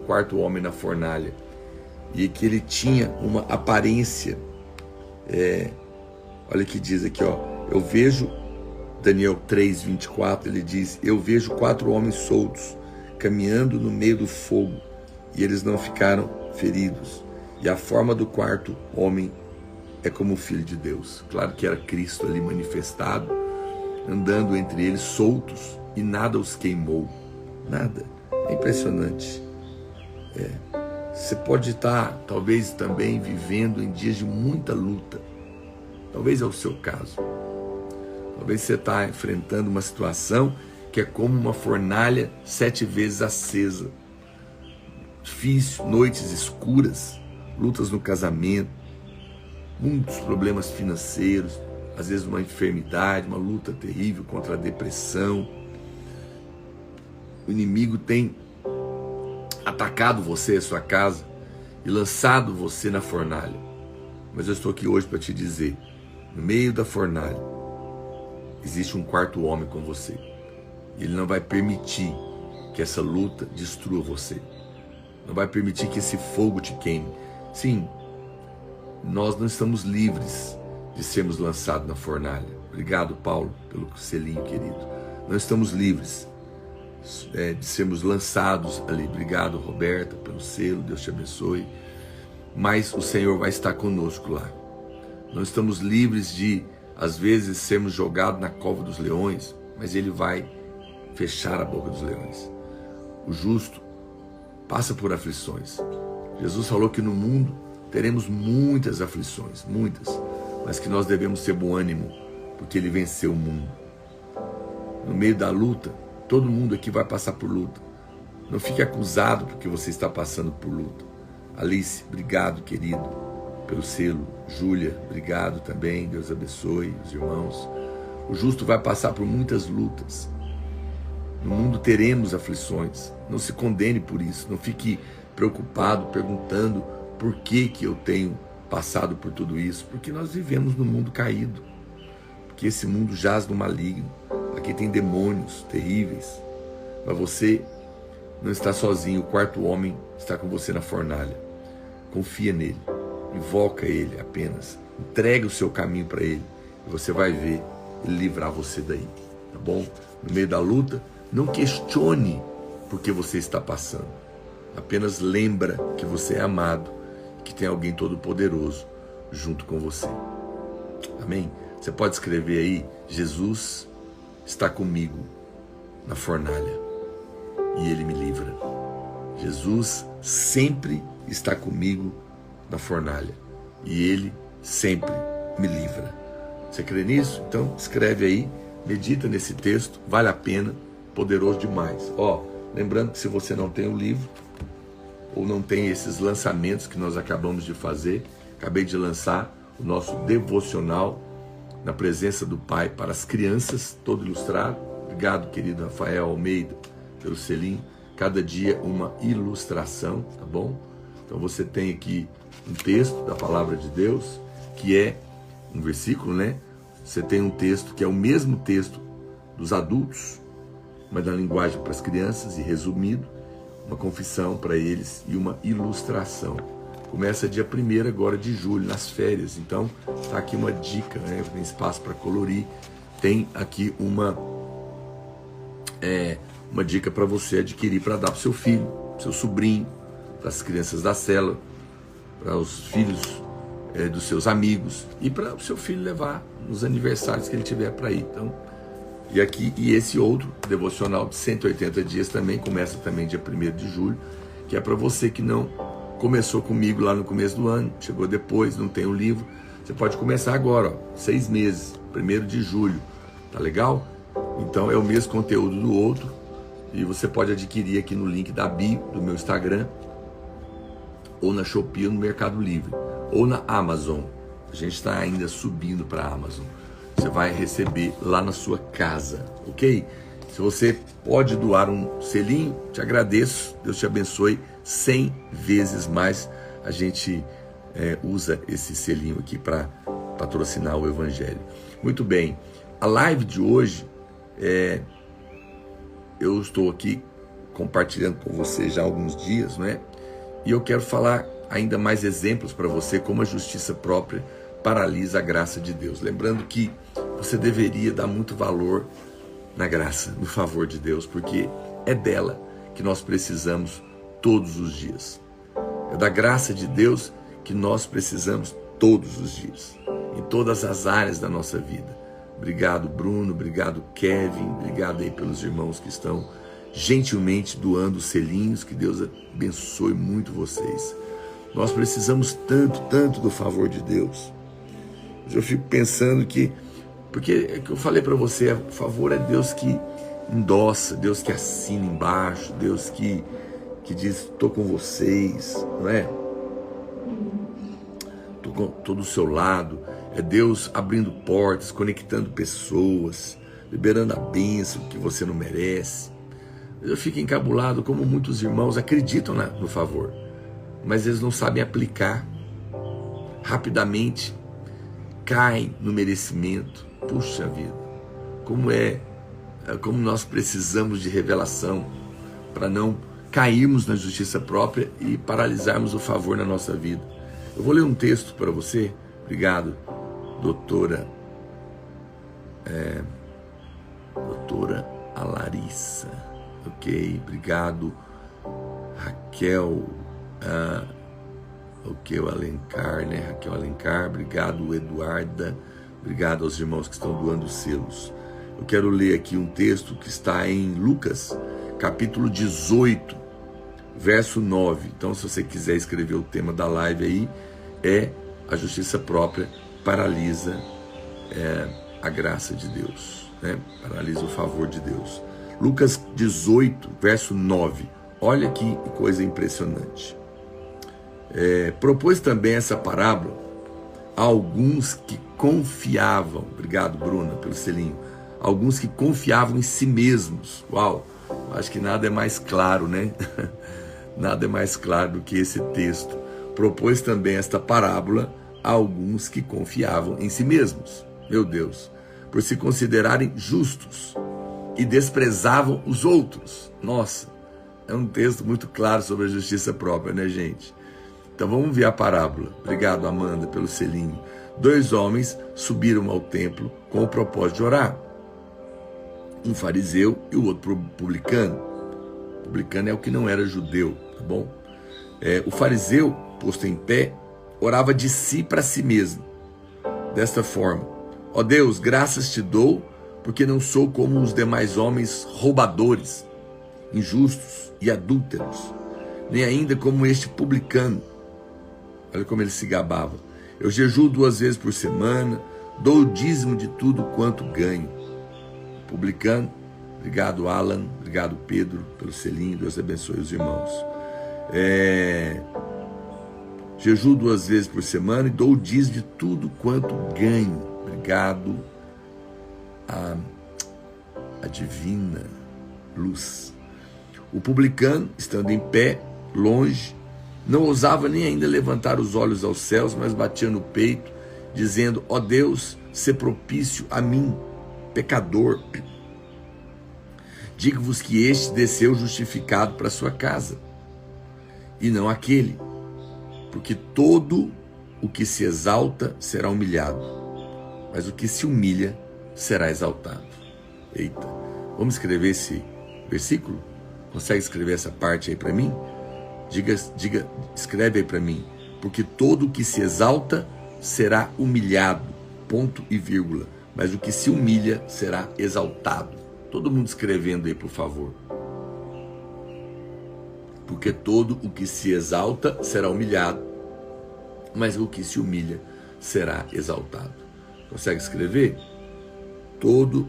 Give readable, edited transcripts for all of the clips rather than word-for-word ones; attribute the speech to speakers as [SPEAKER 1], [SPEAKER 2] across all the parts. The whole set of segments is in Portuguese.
[SPEAKER 1] quarto homem na fornalha, e que ele tinha uma aparência, olha o que diz aqui, ó, eu vejo, Daniel 3:24, ele diz, eu vejo 4 homens soltos, caminhando no meio do fogo, e eles não ficaram feridos, e a forma do quarto homem é como o Filho de Deus. Claro que era Cristo ali manifestado, andando entre eles soltos, e nada os queimou, nada. É impressionante. Você pode estar, talvez, também vivendo em dias de muita luta. Talvez é o seu caso. Talvez você está enfrentando uma situação que é como uma fornalha 7 vezes acesa. Difícil, noites escuras, lutas no casamento, muitos problemas financeiros, às vezes uma enfermidade, uma luta terrível contra a depressão. O inimigo tem atacado você, a sua casa, e lançado você na fornalha. Mas eu estou aqui hoje para te dizer, no meio da fornalha, existe um quarto homem com você. E ele não vai permitir que essa luta destrua você. Não vai permitir que esse fogo te queime. Sim, nós não estamos livres de sermos lançados na fornalha. Obrigado, Paulo, pelo selinho, querido. Não estamos livres de sermos lançados ali. Obrigado, Roberta, pelo selo, Deus te abençoe. Mas o Senhor vai estar conosco lá. Não estamos livres de, às vezes, sermos jogados na cova dos leões, mas Ele vai fechar a boca dos leões. O justo passa por aflições. Jesus falou que no mundo teremos muitas aflições, muitas, mas que nós devemos ter bom ânimo, porque Ele venceu o mundo. No meio da luta, todo mundo aqui vai passar por luta. Não fique acusado porque você está passando por luta. Alice, obrigado, querido, pelo selo. Júlia, obrigado também. Deus abençoe os irmãos. O justo vai passar por muitas lutas. No mundo teremos aflições. Não se condene por isso. Não fique preocupado, perguntando por que eu tenho passado por tudo isso. Porque nós vivemos num mundo caído. Porque esse mundo jaz no maligno. Aqui tem demônios terríveis. Mas você não está sozinho. O quarto homem está com você na fornalha. Confia nele. Invoca ele apenas. Entrega o seu caminho para ele. E você vai ver ele livrar você daí. Tá bom? No meio da luta, não questione por que você está passando. Apenas lembra que você é amado. Que tem alguém todo-poderoso junto com você. Amém? Você pode escrever aí, Jesus está comigo na fornalha e Ele me livra. Jesus sempre está comigo na fornalha e Ele sempre me livra. Você crê nisso? Então escreve aí, medita nesse texto, vale a pena, poderoso demais. Lembrando que se você não tem o livro ou não tem esses lançamentos que nós acabamos de fazer, acabei de lançar o nosso devocional na presença do Pai para as crianças, todo ilustrado. Obrigado, querido Rafael Almeida, pelo selinho. Cada dia uma ilustração, tá bom? Então você tem aqui um texto da palavra de Deus, que é um versículo, né? Você tem um texto que é o mesmo texto dos adultos, mas na linguagem para as crianças e resumido, uma confissão para eles e uma ilustração. Começa dia 1º agora de julho, nas férias. Então, tá aqui uma dica, né? Tem espaço para colorir. Tem aqui uma dica para você adquirir, para dar para o seu filho, seu sobrinho, para as crianças da célula, para os filhos dos seus amigos e para o seu filho levar nos aniversários que ele tiver para ir. Então, e esse outro devocional de 180 dias também, começa também dia 1º de julho, que é para você que não começou comigo lá no começo do ano, chegou depois, não tem o livro, você pode começar agora, 6 meses, 1º de julho, tá legal? Então é o mesmo conteúdo do outro, e você pode adquirir aqui no link da bio do meu Instagram, ou na Shopee, ou no Mercado Livre, ou na Amazon. A gente está ainda subindo para a Amazon. Você vai receber lá na sua casa, ok? Se você pode doar um selinho, te agradeço, Deus te abençoe 100 vezes mais. A gente usa esse selinho aqui para patrocinar o Evangelho. Muito bem, a live de hoje, eu estou aqui compartilhando com você já há alguns dias, não é? E eu quero falar ainda mais exemplos para você como a justiça própria paralisa a graça de Deus. Lembrando que você deveria dar muito valor na graça, no favor de Deus, porque é dela que nós precisamos todos os dias. É da graça de Deus que nós precisamos todos os dias, em todas as áreas da nossa vida. Obrigado, Bruno, obrigado, Kevin, obrigado aí pelos irmãos que estão gentilmente doando selinhos, que Deus abençoe muito vocês. Nós precisamos tanto do favor de Deus. Eu fico pensando que, porque é que eu falei para você, o favor é Deus que endossa, Deus que assina embaixo, Deus que diz, estou com vocês, não é? Estou do seu lado. É Deus abrindo portas, conectando pessoas, liberando a bênção que você não merece. Eu fico encabulado como muitos irmãos acreditam no favor, mas eles não sabem aplicar. Rapidamente caem no merecimento. Puxa vida, como nós precisamos de revelação para não cairmos na justiça própria e paralisarmos o favor na nossa vida. Eu vou ler um texto para você. Obrigado, doutora Larissa. Ok, obrigado, Raquel, o Alencar, né? Raquel Alencar, obrigado, Eduarda, obrigado aos irmãos que estão doando selos. Eu quero ler aqui um texto que está em Lucas, capítulo 18, verso 9. Então, se você quiser escrever o tema da live aí, é a justiça própria paralisa a graça de Deus, né? Paralisa o favor de Deus. Lucas 18, verso 9. Olha que coisa impressionante. Propôs também essa parábola a alguns que confiavam. Obrigado, Bruna, pelo selinho. Alguns que confiavam em si mesmos. Uau, acho que nada é mais claro, né? Nada é mais claro do que esse texto. Propôs também esta parábola a alguns que confiavam em si mesmos. Meu Deus, por se considerarem justos e desprezavam os outros. Nossa, é um texto muito claro sobre a justiça própria, né, gente? Então vamos ver a parábola. Obrigado, Amanda, pelo selinho. 2 homens subiram ao templo com o propósito de orar. Um fariseu e o outro publicano. O publicano é o que não era judeu, tá bom? O fariseu, posto em pé, orava de si para si mesmo, desta forma: ó Deus, graças te dou, porque não sou como os demais homens roubadores, injustos e adúlteros, nem ainda como este publicano. Olha como ele se gabava. Eu jejuo 2 vezes por semana, dou o dízimo de tudo quanto ganho. Publicano, obrigado, Alan, obrigado, Pedro, pelo selinho, Deus abençoe os irmãos. Jejuo 2 vezes por semana e dou o dízimo de tudo quanto ganho. Obrigado, a divina luz. O publicano, estando em pé, longe, não ousava nem ainda levantar os olhos aos céus, mas batia no peito, dizendo: ó Deus, sê propício a mim, pecador. Digo-vos que este desceu justificado para sua casa, e não aquele, porque todo o que se exalta será humilhado, mas o que se humilha será exaltado. Eita, vamos escrever esse versículo? Consegue escrever essa parte aí para mim? Escreve aí para mim. Porque todo o que se exalta será humilhado, ponto e vírgula, mas o que se humilha será exaltado. Todo mundo escrevendo aí, por favor. Porque todo o que se exalta será humilhado, mas o que se humilha será exaltado. Consegue escrever? Todo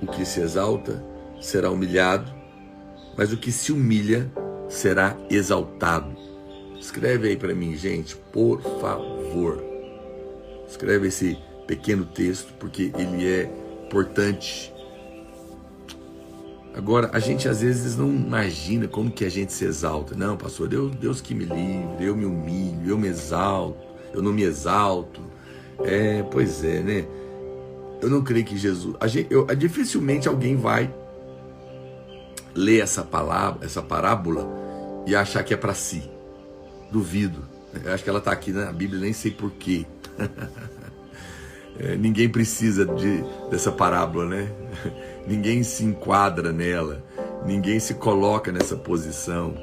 [SPEAKER 1] o que se exalta será humilhado, mas o que se humilha será exaltado. Escreve aí para mim, gente, por favor. Escreve esse pequeno texto, porque ele é importante. Agora, a gente às vezes não imagina como que a gente se exalta. Não, pastor, Deus que me livre, eu me humilho, eu me exalto, eu não me exalto. Pois é, né? Eu não creio que Jesus... dificilmente alguém vai ler essa parábola e achar que é para si. Duvido. Eu acho que ela está aqui na Bíblia, nem sei porquê. Ninguém precisa dessa parábola, né? Ninguém se enquadra nela, ninguém se coloca nessa posição,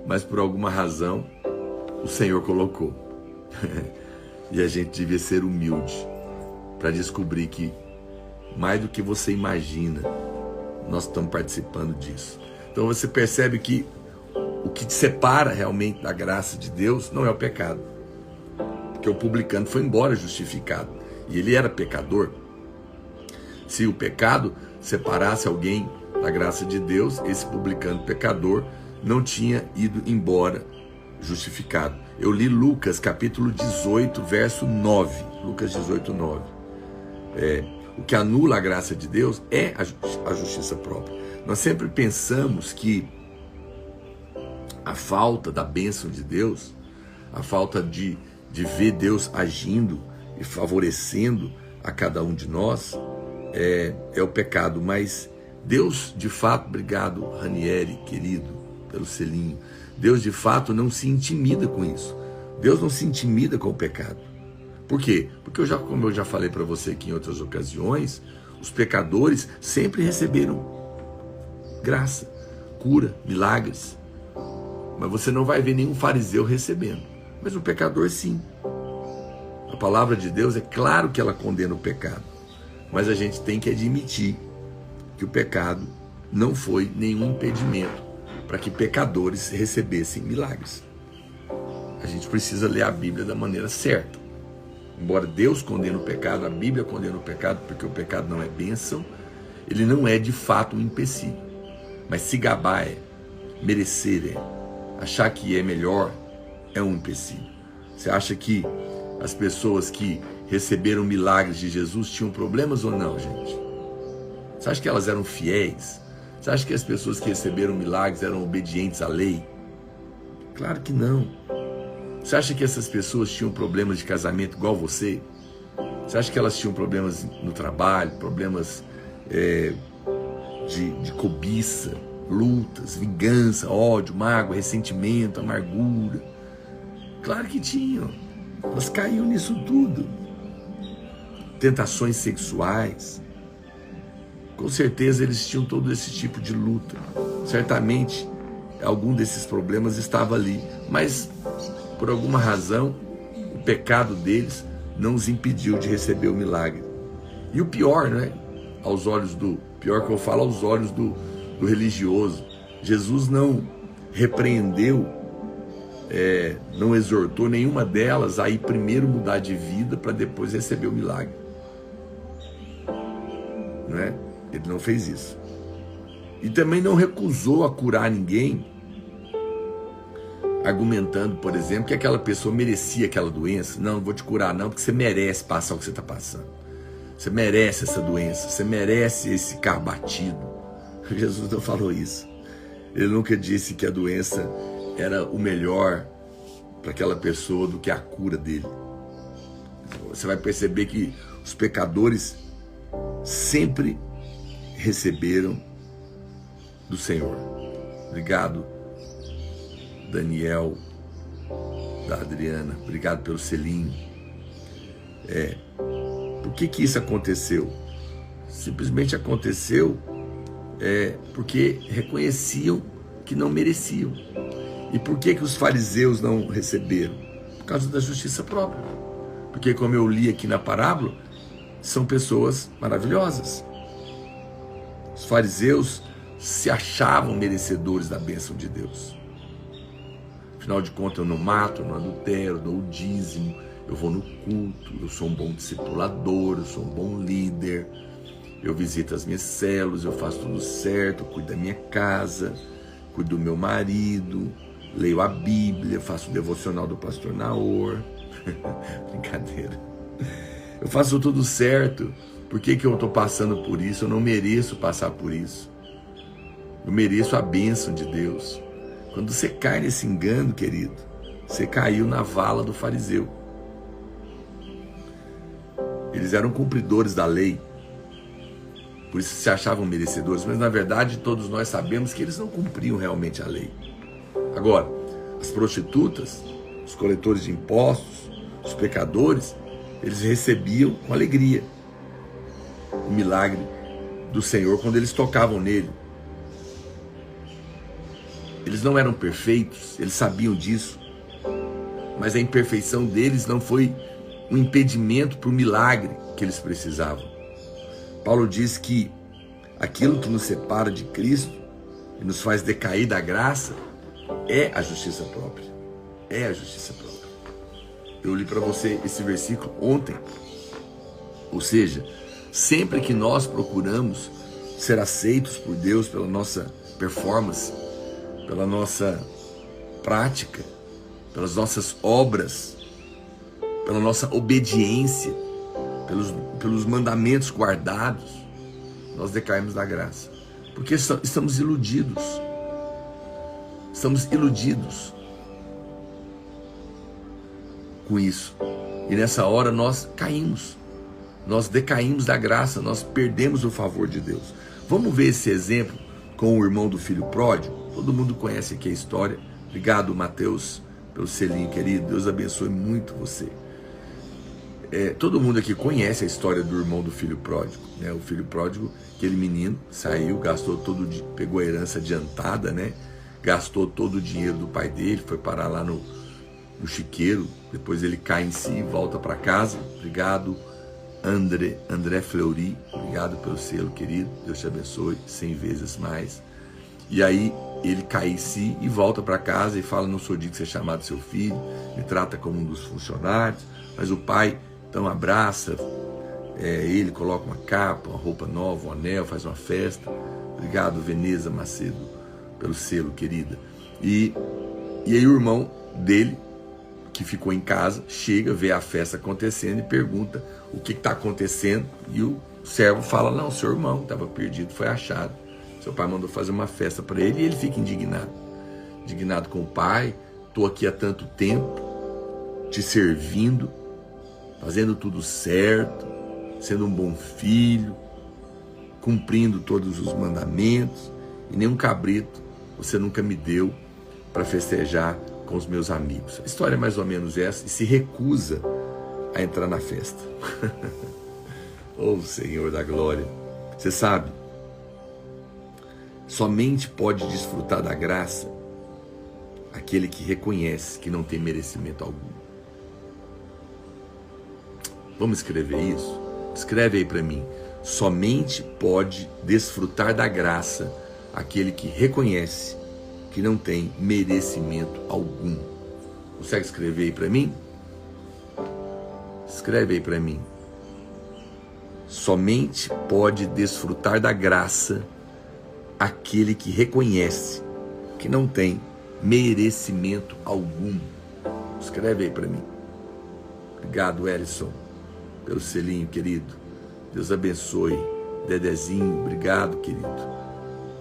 [SPEAKER 1] mas por alguma razão o Senhor colocou. E a gente devia ser humilde para descobrir que, mais do que você imagina, nós estamos participando disso. Então você percebe que o que te separa realmente da graça de Deus não é o pecado, porque o publicano foi embora justificado e ele era pecador. Se o pecado separasse alguém da graça de Deus, esse publicano pecador não tinha ido embora justificado. Eu li Lucas capítulo 18, verso 9. Lucas 18, 9. O que anula a graça de Deus é a justiça própria. Nós sempre pensamos que a falta da bênção de Deus, a falta de ver Deus agindo e favorecendo a cada um de nós, é o pecado. Mas Deus, de fato, obrigado Ranieri, querido, pelo selinho, Deus de fato não se intimida com isso. Deus não se intimida com o pecado. Por quê? Porque como eu já falei para você aqui em outras ocasiões, os pecadores sempre receberam graça, cura, milagres. Mas você não vai ver nenhum fariseu recebendo. Mas o pecador sim. A palavra de Deus é claro que ela condena o pecado. Mas a gente tem que admitir que o pecado não foi nenhum impedimento para que pecadores recebessem milagres. A gente precisa ler a Bíblia da maneira certa. Embora Deus condene o pecado, a Bíblia condena o pecado, porque o pecado não é bênção, ele não é de fato um empecilho. Mas se gabar merecer achar que é melhor, é um empecilho. Você acha que as pessoas que receberam milagres de Jesus tinham problemas ou não, gente? Você acha que elas eram fiéis? Você acha que as pessoas que receberam milagres eram obedientes à lei? Claro que não. Você acha que essas pessoas tinham problemas de casamento igual você? Você acha que elas tinham problemas no trabalho, problemas de cobiça, lutas, vingança, ódio, mágoa, ressentimento, amargura? Claro que tinham. Elas caíram nisso tudo. Tentações sexuais. Com certeza eles tinham todo esse tipo de luta. Certamente algum desses problemas estava ali, mas por alguma razão o pecado deles não os impediu de receber o milagre. E o pior, né? Pior que eu falo, aos olhos do religioso, Jesus não repreendeu, não exortou nenhuma delas a ir primeiro mudar de vida para depois receber o milagre. Não é? Ele não fez isso. E também não recusou a curar ninguém, argumentando, por exemplo, que aquela pessoa merecia aquela doença. Não vou te curar não, porque você merece passar o que você está passando. Você merece essa doença, você merece esse carro batido. Jesus não falou isso. Ele nunca disse que a doença era o melhor para aquela pessoa do que a cura dele. Você vai perceber que os pecadores sempre receberam do Senhor. Obrigado, Daniel, da Adriana, obrigado pelo selinho. Por que isso aconteceu? Simplesmente aconteceu porque reconheciam que não mereciam. E por que os fariseus não receberam? Por causa da justiça própria. Porque, como eu li aqui na parábola, são pessoas maravilhosas. Os fariseus se achavam merecedores da bênção de Deus. Afinal de contas, eu não mato, eu não adultero, eu dou o dízimo, eu vou no culto, eu sou um bom discipulador, eu sou um bom líder, eu visito as minhas células, eu faço tudo certo, eu cuido da minha casa, cuido do meu marido, leio a Bíblia, faço o devocional do pastor Naor. Brincadeira. Eu faço tudo certo. Por que eu estou passando por isso? Eu não mereço passar por isso. Eu mereço a bênção de Deus. Quando você cai nesse engano, querido, você caiu na vala do fariseu. Eles eram cumpridores da lei. por isso se achavam merecedores, mas na verdade todos nós sabemos que eles não cumpriam realmente a lei. Agora, as prostitutas, os coletores de impostos, os pecadores, eles recebiam com alegria o milagre do Senhor quando eles tocavam nele. Eles não eram perfeitos, eles sabiam disso, mas a imperfeição deles não foi um impedimento para o milagre que eles precisavam. Paulo diz que aquilo que nos separa de Cristo e nos faz decair da graça é a justiça própria. É a justiça própria. Eu li para você esse versículo ontem. Ou seja, sempre que nós procuramos ser aceitos por Deus pela nossa performance, pela nossa prática, pelas nossas obras, pela nossa obediência, pelos mandamentos guardados, nós decaímos da graça. Porque estamos iludidos. Estamos iludidos com isso. E nessa hora nós caímos. Nós decaímos da graça, nós perdemos o favor de Deus. Vamos ver esse exemplo com o irmão do filho pródigo? Todo mundo conhece aqui a história. Obrigado, Mateus, pelo selinho, querido. Deus abençoe muito você. Todo mundo aqui conhece a história do irmão do filho pródigo, né? O filho pródigo, aquele menino, saiu, gastou pegou a herança adiantada, né? Gastou todo o dinheiro do pai dele, foi parar lá no chiqueiro, depois ele cai em si e volta para casa. Obrigado, André Fleury, obrigado pelo selo, querido, Deus te abençoe 100 vezes mais. E aí ele cai em si e volta para casa e fala: não sou digno de ser chamado seu filho, me trata como um dos funcionários. Mas o pai então abraça ele, coloca uma capa, uma roupa nova, um anel, faz uma festa. Obrigado, Veneza Macedo, pelo selo, querida. E aí o irmão dele, que ficou em casa, chega, vê a festa acontecendo e pergunta o que está acontecendo. E o servo fala: não, seu irmão estava perdido, foi achado. Seu pai mandou fazer uma festa para ele. E ele fica indignado com o pai. Estou aqui há tanto tempo, te servindo, fazendo tudo certo, sendo um bom filho, cumprindo todos os mandamentos, e nem um cabrito você nunca me deu para festejar com os meus amigos. A história é mais ou menos essa, e se recusa a entrar na festa. Oh, Senhor da glória! Você sabe, somente pode desfrutar da graça aquele que reconhece que não tem merecimento algum. Vamos escrever isso? Escreve aí para mim. Somente pode desfrutar da graça aquele que reconhece que não tem merecimento algum. Consegue escrever aí para mim? Escreve aí para mim. Somente pode desfrutar da graça aquele que reconhece que não tem merecimento algum. Escreve aí para mim. Obrigado, Ellison, pelo selinho, querido. Deus abençoe. Dedezinho, obrigado, querido.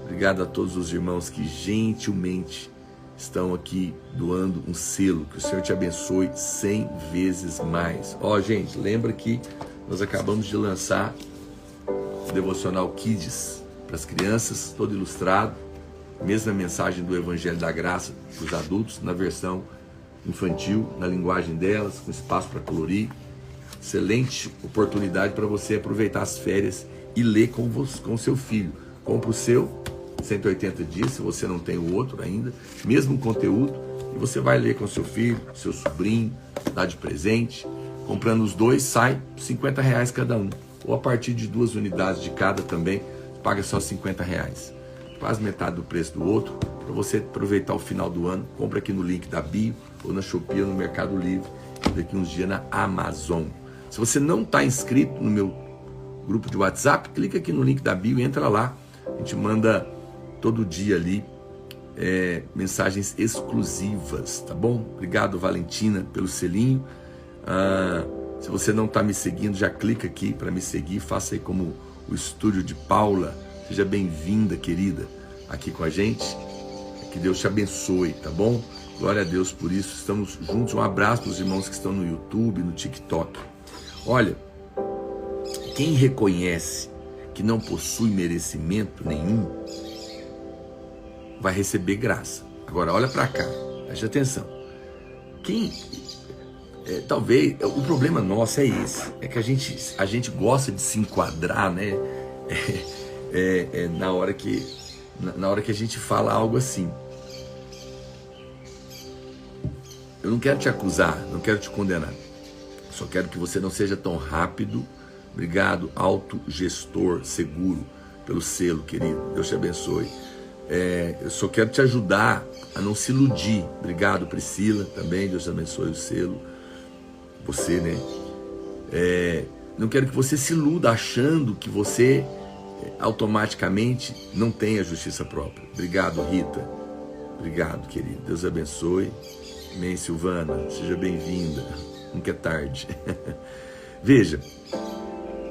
[SPEAKER 1] Obrigado a todos os irmãos que gentilmente estão aqui doando um selo. Que o Senhor te abençoe 100 vezes mais. Ó, gente, lembra que nós acabamos de lançar o Devocional Kids para as crianças, todo ilustrado. Mesma mensagem do Evangelho da Graça para os adultos, na versão infantil, na linguagem delas, com espaço para colorir. Excelente oportunidade para você aproveitar as férias e ler com o seu filho. Compre o seu, 180 dias, se você não tem o outro ainda, mesmo conteúdo, e você vai ler com seu filho, seu sobrinho, dá de presente. Comprando os dois, sai R$50 cada um. Ou a partir de 2 unidades de cada também, paga só R$50. Quase metade do preço do outro, para você aproveitar o final do ano. Compra aqui no link da bio, ou na Shopee, ou no Mercado Livre, e daqui uns dias na Amazon. Se você não está inscrito no meu grupo de WhatsApp, clica aqui no link da bio e entra lá. A gente manda todo dia ali mensagens exclusivas, tá bom? Obrigado, Valentina, pelo selinho. Se você não está me seguindo, já clica aqui para me seguir. Faça aí como o estúdio de Paula. Seja bem-vinda, querida, aqui com a gente. Que Deus te abençoe, tá bom? Glória a Deus por isso. Estamos juntos. Um abraço para os irmãos que estão no YouTube, no TikTok. Olha, quem reconhece que não possui merecimento nenhum, vai receber graça. Agora, olha para cá, preste atenção. Talvez, o problema nosso é esse, é que a gente gosta de se enquadrar, né? Na hora que a gente fala algo assim. Eu não quero te acusar, não quero te condenar. Só quero que você não seja tão rápido. Obrigado, autogestor seguro, pelo selo, querido. Deus te abençoe. Eu só quero te ajudar a não se iludir. Obrigado, Priscila, também. Deus te abençoe o selo. Você, né? Não quero que você se iluda achando que você automaticamente não tem a justiça própria. Obrigado, Rita. Obrigado, querido. Deus abençoe. Amém, Silvana. Seja bem-vinda. Nunca é tarde. Veja,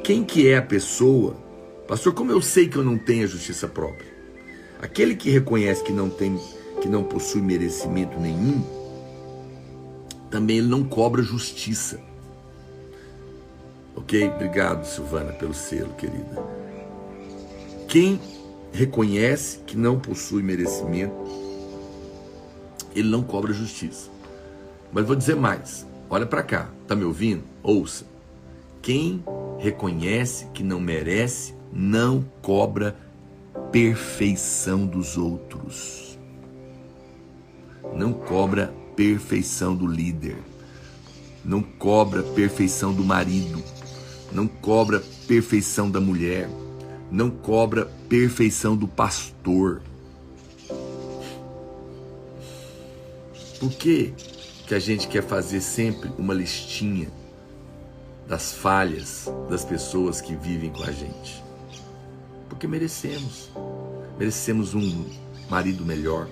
[SPEAKER 1] quem que é a pessoa? Pastor, como eu sei que eu não tenho a justiça própria? Aquele que reconhece que não possui merecimento nenhum, também ele não cobra justiça. Ok? Obrigado, Silvana, pelo selo, querida. Quem reconhece que não possui merecimento, ele não cobra justiça. Mas vou dizer mais. Olha para cá. Tá me ouvindo? Ouça. Quem reconhece que não merece, não cobra perfeição dos outros. Não cobra perfeição do líder. Não cobra perfeição do marido. Não cobra perfeição da mulher. Não cobra perfeição do pastor. Por que a gente quer fazer sempre uma listinha das falhas das pessoas que vivem com a gente? Porque merecemos. Merecemos um marido melhor,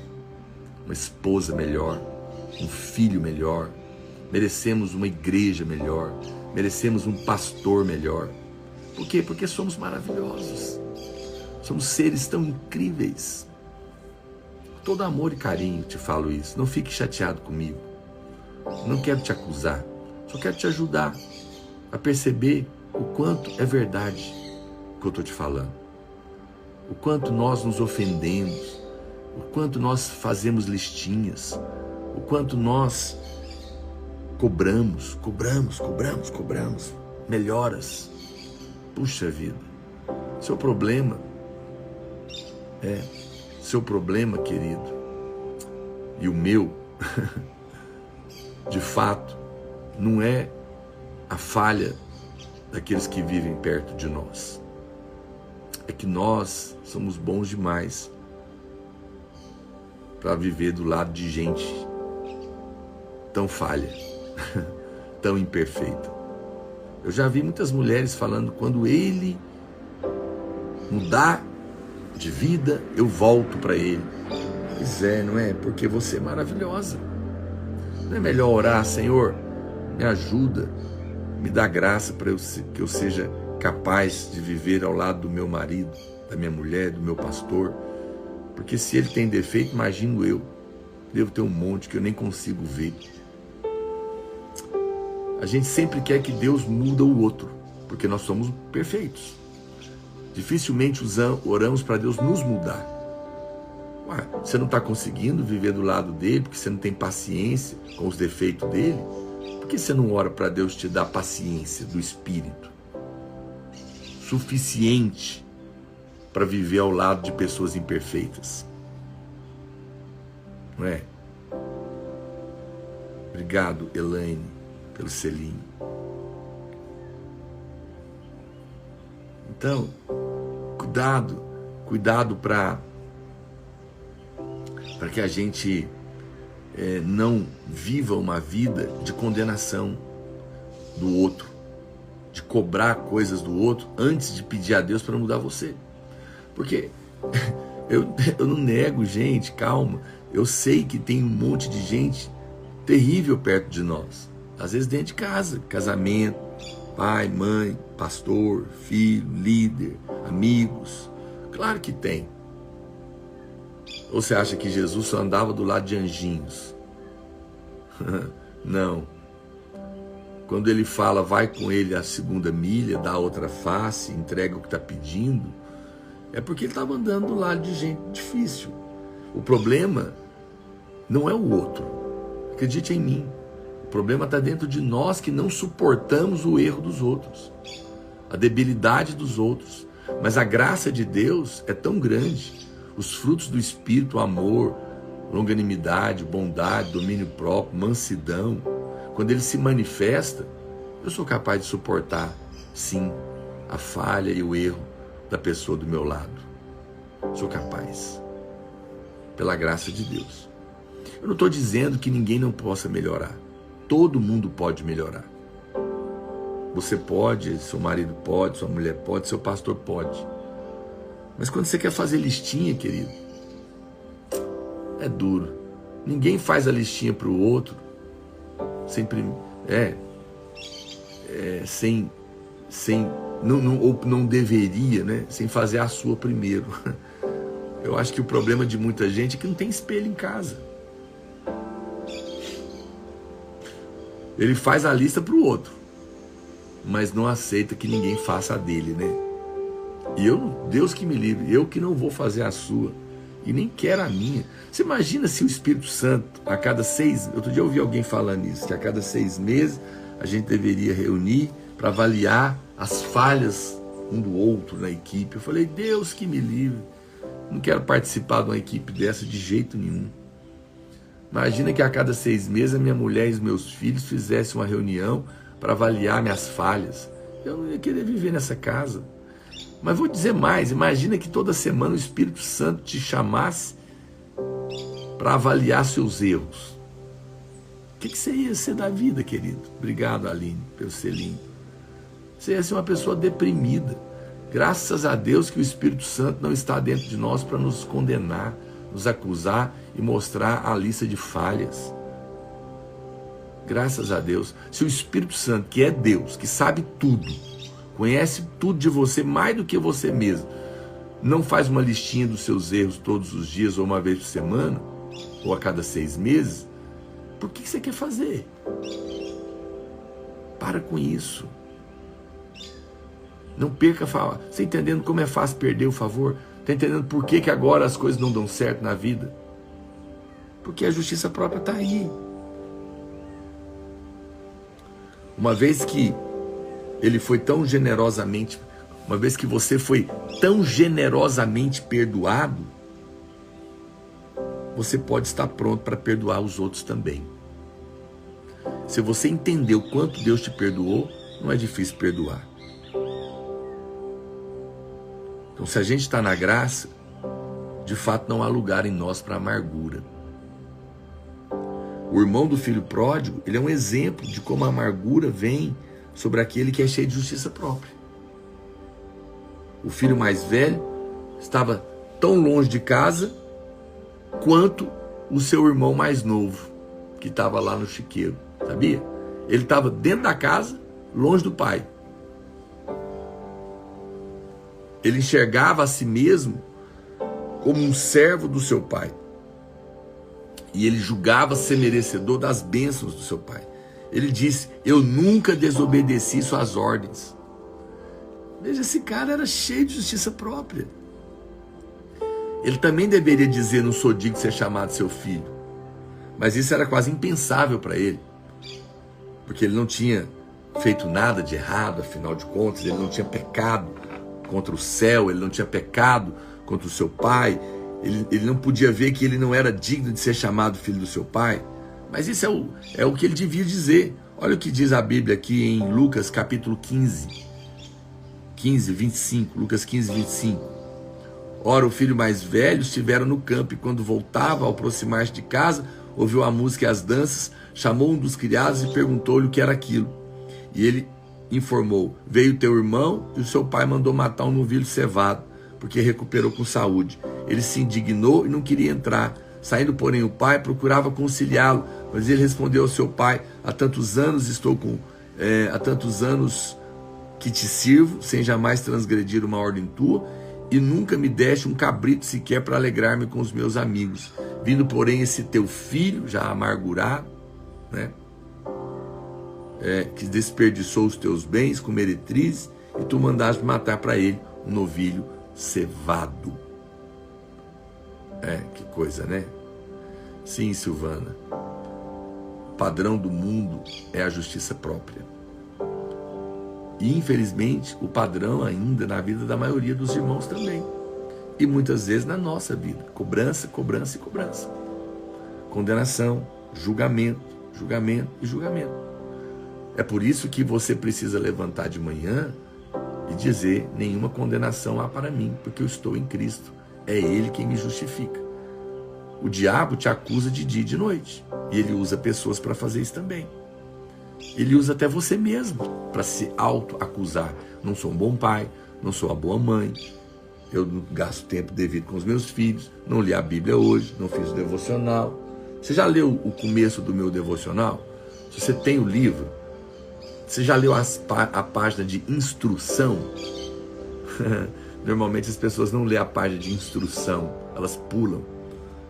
[SPEAKER 1] uma esposa melhor, um filho melhor. Merecemos uma igreja melhor. Merecemos um pastor melhor. Por quê? Porque somos maravilhosos. Somos seres tão incríveis. Com todo amor e carinho te falo isso. Não fique chateado comigo. Não quero te acusar. Só quero te ajudar a perceber o quanto é verdade o que eu estou te falando. O quanto nós nos ofendemos. O quanto nós fazemos listinhas. O quanto nós cobramos melhoras. Puxa vida. Seu problema, querido, e o meu, de fato, não é a falha daqueles que vivem perto de nós. É que nós somos bons demais para viver do lado de gente tão falha, tão imperfeita. Eu já vi muitas mulheres falando, quando ele mudar de vida, eu volto para ele. Pois é, não é? Porque você é maravilhosa. Não é melhor orar, Senhor, me ajuda, me dá graça para que eu seja capaz de viver ao lado do meu marido, da minha mulher, do meu pastor. Porque se ele tem defeito, imagino eu. Devo ter um monte que eu nem consigo ver. A gente sempre quer que Deus muda o outro, porque nós somos perfeitos. Dificilmente oramos para Deus nos mudar. Ué, você não está conseguindo viver do lado dele, porque você não tem paciência com os defeitos dele? Por que você não ora para Deus te dar paciência do Espírito suficiente para viver ao lado de pessoas imperfeitas? Não é? Obrigado, Elaine, pelo selinho. Então, cuidado para que a gente não viva uma vida de condenação do outro, de cobrar coisas do outro antes de pedir a Deus para mudar você. Porque eu não nego, gente, calma. Eu sei que tem um monte de gente terrível perto de nós. Às vezes dentro de casa, casamento, pai, mãe, pastor, filho, líder, amigos. Claro que tem. Ou você acha que Jesus só andava do lado de anjinhos? Não. quando ele fala, vai com ele a segunda milha, dá a outra face, entrega o que está pedindo, é porque ele estava andando do lado de gente difícil. O problema não é o outro, acredite em mim. O problema está dentro de nós que não suportamos o erro dos outros, a debilidade dos outros. Mas a graça de Deus é tão grande, os frutos do Espírito, amor, longanimidade, bondade, domínio próprio, mansidão, quando ele se manifesta, eu sou capaz de suportar, sim, a falha e o erro da pessoa do meu lado. Sou capaz, pela graça de Deus. Eu não estou dizendo que ninguém não possa melhorar. Todo mundo pode melhorar. Você pode, seu marido pode, sua mulher pode, seu pastor pode. Mas quando você quer fazer listinha, querido, é duro. Ninguém faz a listinha para o outro não deveria, né? Sem fazer a sua primeiro. Eu acho que o problema de muita gente é que não tem espelho em casa. Ele faz a lista para o outro, mas não aceita que ninguém faça a dele, né? E Deus que me livre, eu que não vou fazer a sua e nem quero a minha. Você imagina se o Espírito Santo, outro dia eu ouvi alguém falando isso, que a cada 6 meses a gente deveria reunir para avaliar as falhas um do outro na equipe. Eu falei, Deus que me livre, não quero participar de uma equipe dessa de jeito nenhum. Imagina que a cada 6 meses a minha mulher e os meus filhos fizessem uma reunião para avaliar minhas falhas. Eu não ia querer viver nessa casa. Mas vou dizer mais, imagina que toda semana o Espírito Santo te chamasse para avaliar seus erros. O que você ia ser da vida, querido? Obrigado, Aline, pelo ser lindo. Você ia ser uma pessoa deprimida. Graças a Deus que o Espírito Santo não está dentro de nós para nos condenar, nos acusar e mostrar a lista de falhas. Graças a Deus. Se o Espírito Santo, que é Deus, que sabe tudo, conhece tudo de você mais do que você mesmo, não faz uma listinha dos seus erros todos os dias, ou uma vez por semana, ou a cada 6 meses, por que você quer fazer? Para com isso. Não perca a fala. Você está entendendo como é fácil perder o favor? Está entendendo por que agora as coisas não dão certo na vida? Porque a justiça própria está aí. Uma vez que ele foi tão generosamente, uma vez que você foi tão generosamente perdoado, você pode estar pronto para perdoar os outros também. Se você entender o quanto Deus te perdoou, não é difícil perdoar. Então, se a gente está na graça, de fato não há lugar em nós para amargura. O irmão do filho pródigo, ele é um exemplo de como a amargura vem sobre aquele que é cheio de justiça própria. O filho mais velho estava tão longe de casa quanto o seu irmão mais novo, que estava lá no chiqueiro, sabia? Ele estava dentro da casa, longe do pai. Ele enxergava a si mesmo como um servo do seu pai. E ele julgava ser merecedor das bênçãos do seu pai. Ele disse, eu nunca desobedeci suas ordens. Veja, esse cara era cheio de justiça própria. Ele também deveria dizer, não sou digno de ser chamado seu filho. Mas isso era quase impensável para ele. Porque ele não tinha feito nada de errado, afinal de contas, ele não tinha pecado contra o céu, ele não tinha pecado contra o seu pai, ele não podia ver que ele não era digno de ser chamado filho do seu pai. Mas isso é o que ele devia dizer. Olha o que diz a Bíblia aqui em Lucas capítulo 15, 25, Lucas 15, 25. Ora, o filho mais velho estivera no campo, e quando voltava, ao aproximar-se de casa, ouviu a música e as danças, chamou um dos criados e perguntou-lhe o que era aquilo. E ele informou, veio teu irmão e o seu pai mandou matar um novilho cevado, porque recuperou com saúde. Ele se indignou e não queria entrar. Saindo, porém, o pai procurava conciliá-lo, mas ele respondeu ao seu pai, há tantos anos que te sirvo, sem jamais transgredir uma ordem tua, e nunca me deste um cabrito sequer para alegrar-me com os meus amigos. Vindo, porém, esse teu filho, já amargurado, né? que desperdiçou os teus bens com meretrizes, e tu mandaste matar para ele um novilho cevado. Que coisa, né? Sim, Silvana. O padrão do mundo é a justiça própria. E, infelizmente, o padrão ainda na vida da maioria dos irmãos também. E muitas vezes na nossa vida. Cobrança, cobrança e cobrança. Condenação, julgamento, julgamento e julgamento. É por isso que você precisa levantar de manhã e dizer: nenhuma condenação há para mim, porque eu estou em Cristo. É Ele quem me justifica. O diabo te acusa de dia e de noite. E ele usa pessoas para fazer isso também. Ele usa até você mesmo para se auto-acusar. Não sou um bom pai, não sou uma boa mãe, eu não gasto tempo devido com os meus filhos, não li a Bíblia hoje, não fiz o devocional. Você já leu o começo do meu devocional? Se você tem o livro, você já leu a página de instrução? Normalmente as pessoas não lêem a página de instrução, elas pulam.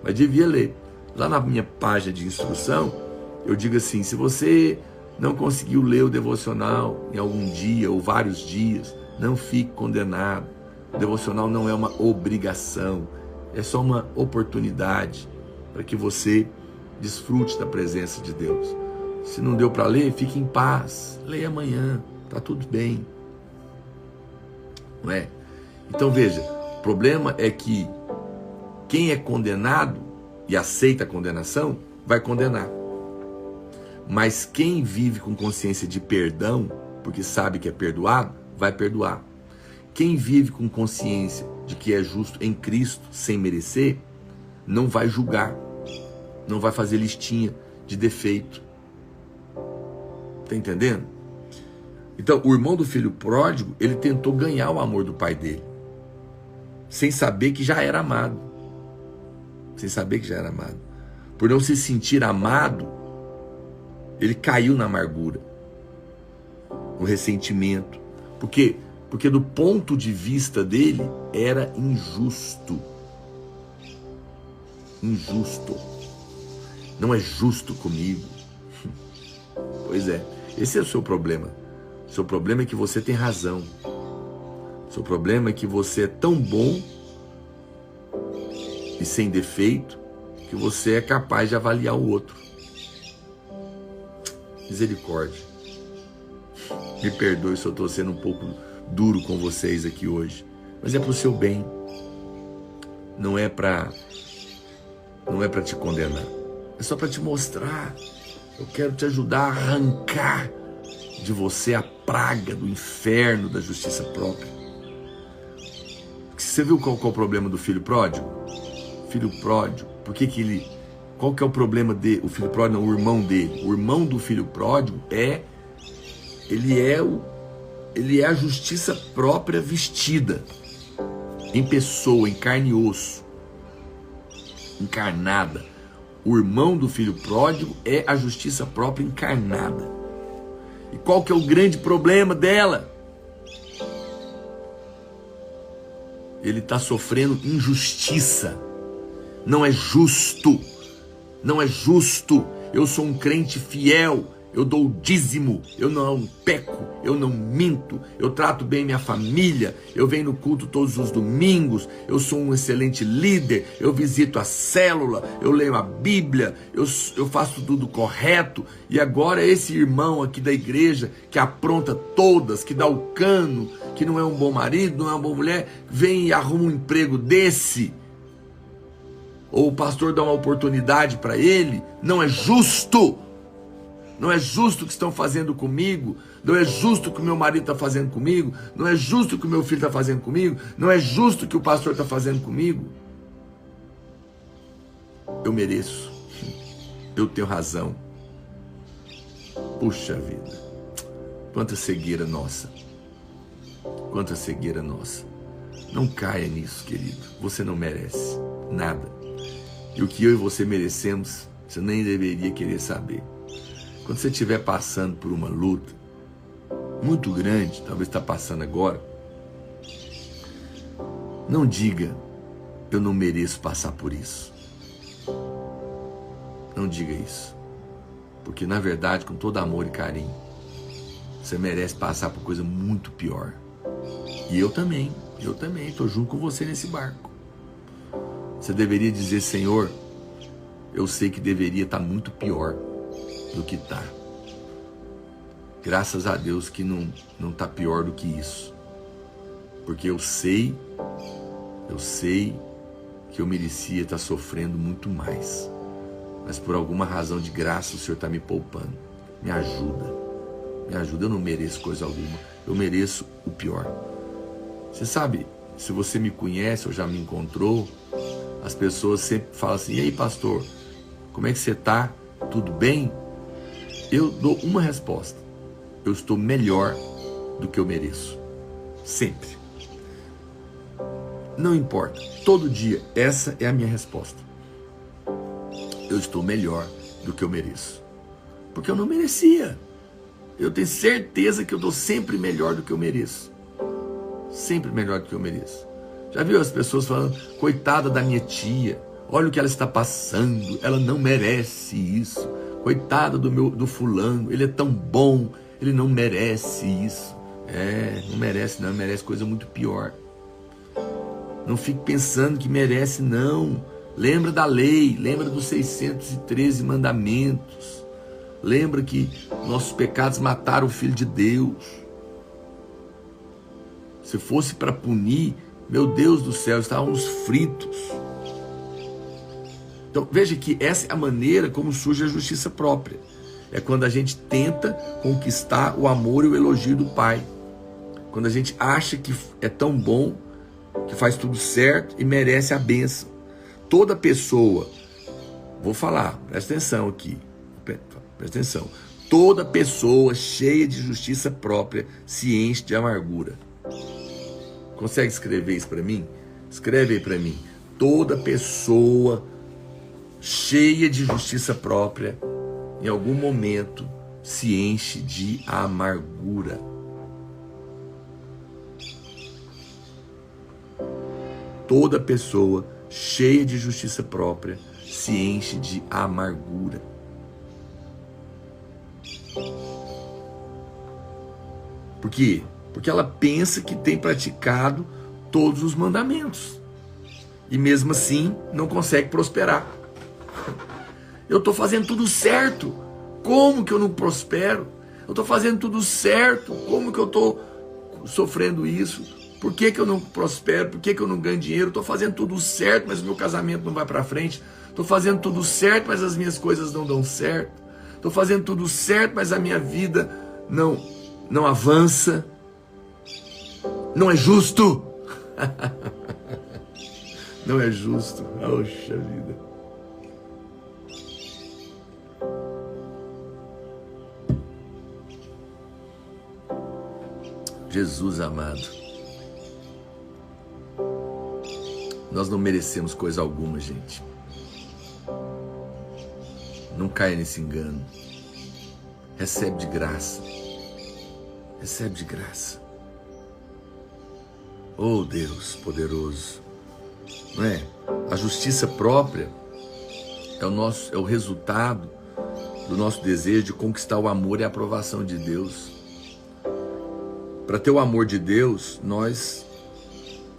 [SPEAKER 1] Mas devia ler. Lá na minha página de instrução, eu digo assim: se você não conseguiu ler o devocional em algum dia ou vários dias, não fique condenado. O devocional não é uma obrigação, é só uma oportunidade para que você desfrute da presença de Deus. Se não deu para ler, fique em paz, leia amanhã, está tudo bem. Não é? Então veja, o problema é que quem é condenado e aceita a condenação, vai condenar. Mas quem vive com consciência de perdão, porque sabe que é perdoado, vai perdoar. Quem vive com consciência de que é justo em Cristo, sem merecer, não vai julgar, não vai fazer listinha de defeito. Está entendendo? Então, o irmão do filho pródigo, ele tentou ganhar o amor do pai dele, sem saber que já era amado. Sem saber que já era amado. Por não se sentir amado, ele caiu na amargura, no ressentimento. Porque do ponto de vista dele, era injusto. Injusto. Não é justo comigo. Pois é, esse é o seu problema. O seu problema é que você tem razão. O seu problema é que você é tão bom e sem defeito que você é capaz de avaliar o outro. Misericórdia. Me perdoe se eu estou sendo um pouco duro com vocês aqui hoje, mas é para o seu bem. Não é para te condenar. É só para te mostrar. Eu quero te ajudar a arrancar de você a praga do inferno da justiça própria. Você viu qual é o problema do filho pródigo? Filho pródigo, por que ele... Qual que é o problema dele? O filho pródigo não, o irmão dele. O irmão do filho pródigo ele é a justiça própria vestida em pessoa, em carne e osso, encarnada. O irmão do filho pródigo é a justiça própria encarnada. E qual que é o grande problema dela? Ele está sofrendo injustiça. Não é justo. Não é justo. Eu sou um crente fiel. Eu dou o dízimo. Eu não peco. Eu não minto. Eu trato bem minha família. Eu venho no culto todos os domingos. Eu sou um excelente líder. Eu visito a célula. Eu leio a Bíblia. Eu faço tudo correto. E agora esse irmão aqui da igreja, que apronta todas, que dá o cano, que não é um bom marido, não é uma boa mulher, vem e arruma um emprego desse. Ou o pastor dá uma oportunidade para ele. Não é justo. Não é justo o que estão fazendo comigo. Não é justo o que o meu marido está fazendo comigo. Não é justo o que o meu filho está fazendo comigo. Não é justo o que o pastor está fazendo comigo. Eu mereço. Eu tenho razão. Puxa vida. Quanta cegueira nossa. Quanta cegueira nossa. Não caia nisso, querido. Você não merece nada. E o que eu e você merecemos, você nem deveria querer saber. Quando você estiver passando por uma luta muito grande, talvez está passando agora, não diga: eu não mereço passar por isso. Não diga isso. Porque na verdade, com todo amor e carinho, Você merece passar por coisa muito pior. E eu também estou junto com você nesse barco. Você deveria dizer: Senhor, eu sei que deveria estar muito pior do que está. Graças a Deus que não está pior do que isso. Porque eu sei que eu merecia estar sofrendo muito mais. Mas por alguma razão de graça o Senhor está me poupando. Me ajuda. Eu não mereço coisa alguma. Eu mereço o pior. Você sabe, se você me conhece ou já me encontrou, as pessoas sempre falam assim: e aí, pastor, como é que você está? Tudo bem? Eu dou uma resposta: eu estou melhor do que eu mereço. Sempre. Não importa. Todo dia, essa é a minha resposta. Eu estou melhor do que eu mereço. Porque eu não merecia. Eu tenho certeza que eu estou sempre melhor do que eu mereço. Sempre melhor do que eu mereço. Já viu as pessoas falando: coitada da minha tia, olha o que ela está passando, ela não merece isso. Coitada do fulano, ele é tão bom, ele não merece isso. Não merece coisa muito pior. Não fique pensando que merece, não. Lembra da lei, lembra dos 613 mandamentos. Lembra que nossos pecados mataram o Filho de Deus. Se fosse para punir, meu Deus do céu, estávamos fritos. Então veja que essa é a maneira como surge a justiça própria. É quando a gente tenta conquistar o amor e o elogio do Pai. Quando a gente acha que é tão bom, que faz tudo certo e merece a bênção. Toda pessoa, vou falar, presta atenção aqui, presta atenção. Toda pessoa cheia de justiça própria se enche de amargura. Consegue escrever isso para mim? Escreve aí para mim. Toda pessoa cheia de justiça própria, em algum momento, se enche de amargura. Toda pessoa cheia de justiça própria se enche de amargura. Por quê? Porque ela pensa que tem praticado todos os mandamentos e mesmo assim não consegue prosperar. Eu estou fazendo tudo certo, como que eu não prospero? Eu estou fazendo tudo certo, como que eu estou sofrendo isso? Por que eu não prospero? Por que eu não ganho dinheiro? Estou fazendo tudo certo, mas o meu casamento não vai para frente. Estou fazendo tudo certo, mas as minhas coisas não dão certo. Estou fazendo tudo certo, mas a minha vida não avança. Não é justo. Não é justo. Poxa vida. Jesus amado. Nós não merecemos coisa alguma, gente. Não caia nesse engano. Recebe de graça. Recebe de graça. Oh Deus poderoso. Não é? A justiça própria é o resultado do nosso desejo de conquistar o amor e a aprovação de Deus. Para ter o amor de Deus, nós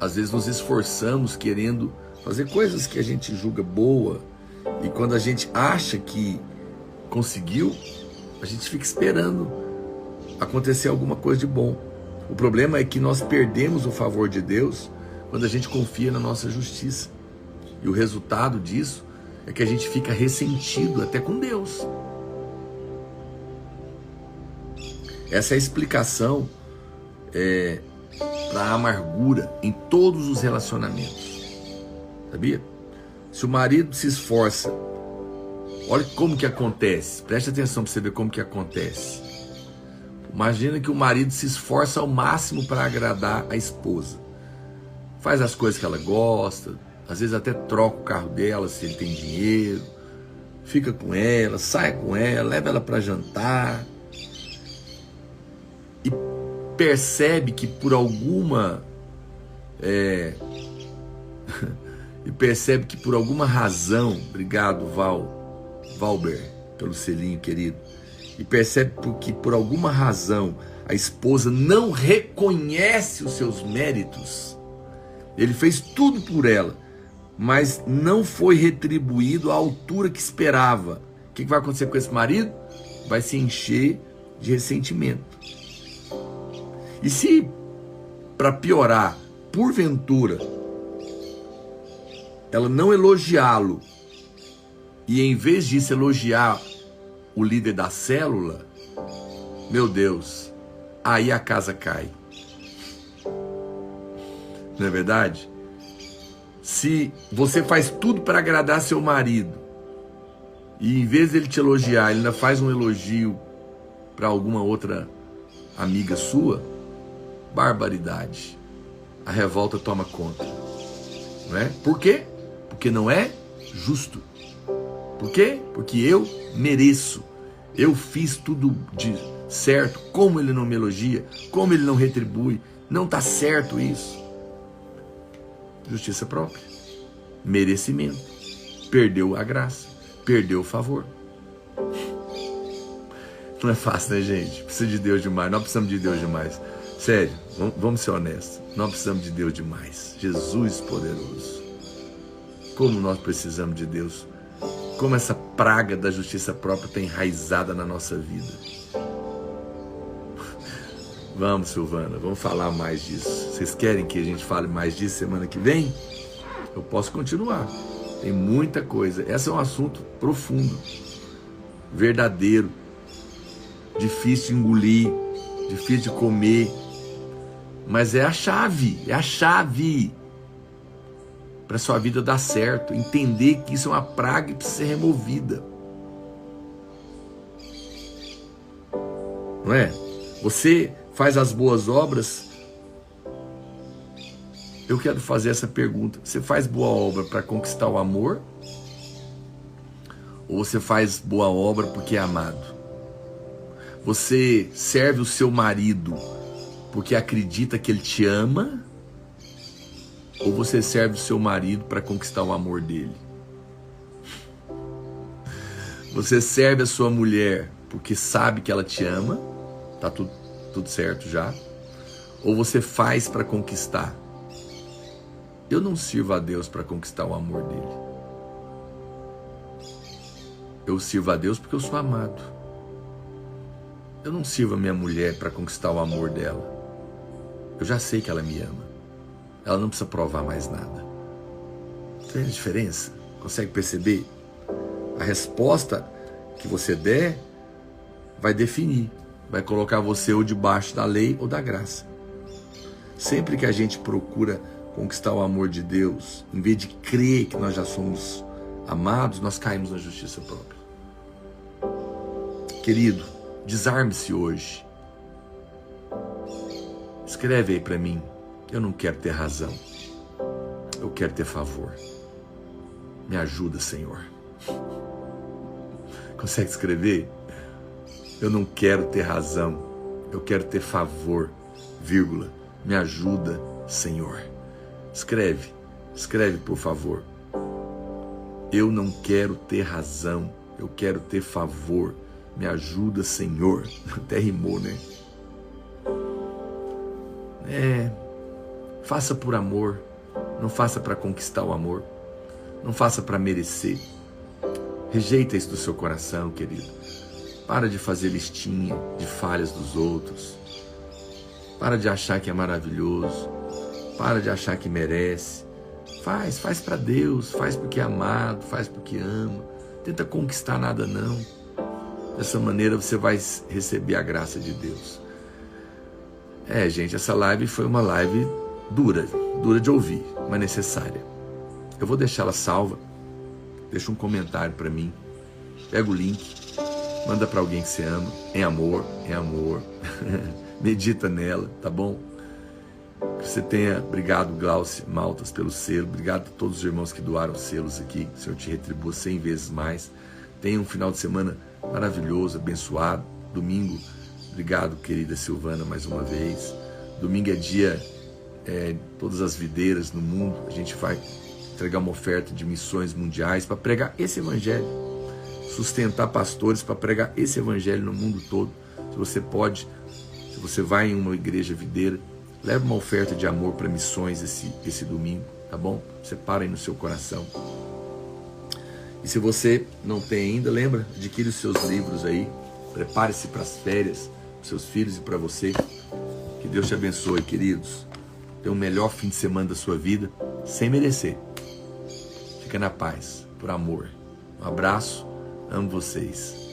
[SPEAKER 1] às vezes nos esforçamos querendo fazer coisas que a gente julga boa, e quando a gente acha que conseguiu, a gente fica esperando acontecer alguma coisa de bom. O problema é que nós perdemos o favor de Deus quando a gente confia na nossa justiça. E o resultado disso é que a gente fica ressentido até com Deus. Essa é a explicação para a amargura em todos os relacionamentos. Sabia? Se o marido se esforça, olha como que acontece. Preste atenção para você ver como que acontece. Imagina que o marido se esforça ao máximo para agradar a esposa. Faz as coisas que ela gosta, às vezes até troca o carro dela se ele tem dinheiro, fica com ela, sai com ela, leva ela para jantar. E percebe que por alguma razão, obrigado Valber pelo selinho querido, e percebe que por alguma razão a esposa não reconhece os seus méritos, ele fez tudo por ela, mas não foi retribuído à altura que esperava. O que vai acontecer com esse marido? Vai se encher de ressentimento. E se, para piorar, porventura, ela não elogiá-lo, e em vez disso elogiar o líder da célula, meu Deus, aí a casa cai. Não é verdade? Se você faz tudo para agradar seu marido, e em vez dele te elogiar, ele ainda faz um elogio para alguma outra amiga sua, barbaridade. A revolta toma conta. Não é? Por quê? Porque não é justo. Por quê? Porque eu mereço. Eu fiz tudo de certo. Como ele não me elogia? Como ele não retribui? Não está certo isso. Justiça própria. Merecimento. Perdeu a graça. Perdeu o favor. Não é fácil, né, gente? Precisa de Deus demais. Nós precisamos de Deus demais. Sério, vamos ser honestos. Nós precisamos de Deus demais. Jesus poderoso. Como nós precisamos de Deus. Como essa praga da justiça própria está enraizada na nossa vida. Vamos, Silvana, vamos falar mais disso. Vocês querem que a gente fale mais disso semana que vem? Eu posso continuar. Tem muita coisa. Esse é um assunto profundo, verdadeiro, difícil de engolir, difícil de comer, mas é a chave para a sua vida dar certo. Entender que isso é uma praga e precisa ser removida. Não é? Você faz as boas obras. Eu quero fazer essa pergunta. Você faz boa obra para conquistar o amor? Ou você faz boa obra porque é amado? Você serve o seu marido porque acredita que ele te ama? Ou você serve o seu marido para conquistar o amor dele? Você serve a sua mulher porque sabe que ela te ama? Tá tudo certo já? Ou você faz para conquistar? Eu não sirvo a Deus para conquistar o amor dele. Eu sirvo a Deus porque eu sou amado. Eu não sirvo a minha mulher para conquistar o amor dela. Eu já sei que ela me ama. Ela não precisa provar mais nada. Tem a diferença? Consegue perceber? A resposta que você der vai definir. Vai colocar você ou debaixo da lei ou da graça. Sempre que a gente procura conquistar o amor de Deus, em vez de crer que nós já somos amados, nós caímos na justiça própria. Querido, desarme-se hoje. Escreve aí para mim. Eu não quero ter razão. Eu quero ter favor. Me ajuda, Senhor. Consegue escrever? Eu não quero ter razão. Eu quero ter favor, vírgula. Me ajuda, Senhor. Escreve, por favor. Eu não quero ter razão. Eu quero ter favor. Me ajuda, Senhor. Até rimou, né? Faça por amor. Não faça para conquistar o amor. Não faça para merecer. Rejeita isso do seu coração, querido. Para de fazer listinha de falhas dos outros. Para de achar que é maravilhoso. Para de achar que merece. Faz para Deus. Faz porque é amado. Faz porque ama. Tenta conquistar nada não. Dessa maneira você vai receber a graça de Deus. Gente, essa live foi uma live dura de ouvir, mas necessária. Eu vou deixar ela salva. Deixa um comentário para mim. Pega o link. Manda para alguém que você ama. Em amor. Medita nela, tá bom? Que você tenha, obrigado Glaucio Maltas pelo selo, obrigado a todos os irmãos que doaram selos aqui, que o Senhor te retribua 100 vezes mais. Tenha um final de semana maravilhoso, abençoado. Domingo, obrigado querida Silvana mais uma vez. Domingo é dia, todas as videiras no mundo, a gente vai entregar uma oferta de missões mundiais para pregar esse evangelho. sustentar pastores para pregar esse evangelho no mundo todo. Se você pode, se você vai em uma igreja videira, leve uma oferta de amor para missões esse domingo, tá bom? Separa aí no seu coração. E se você não tem ainda, lembra, adquire os seus livros aí, prepare-se para as férias, para seus filhos e para você. Que Deus te abençoe, queridos. Tenha o melhor fim de semana da sua vida, sem merecer. Fica na paz, por amor. Um abraço, amo vocês.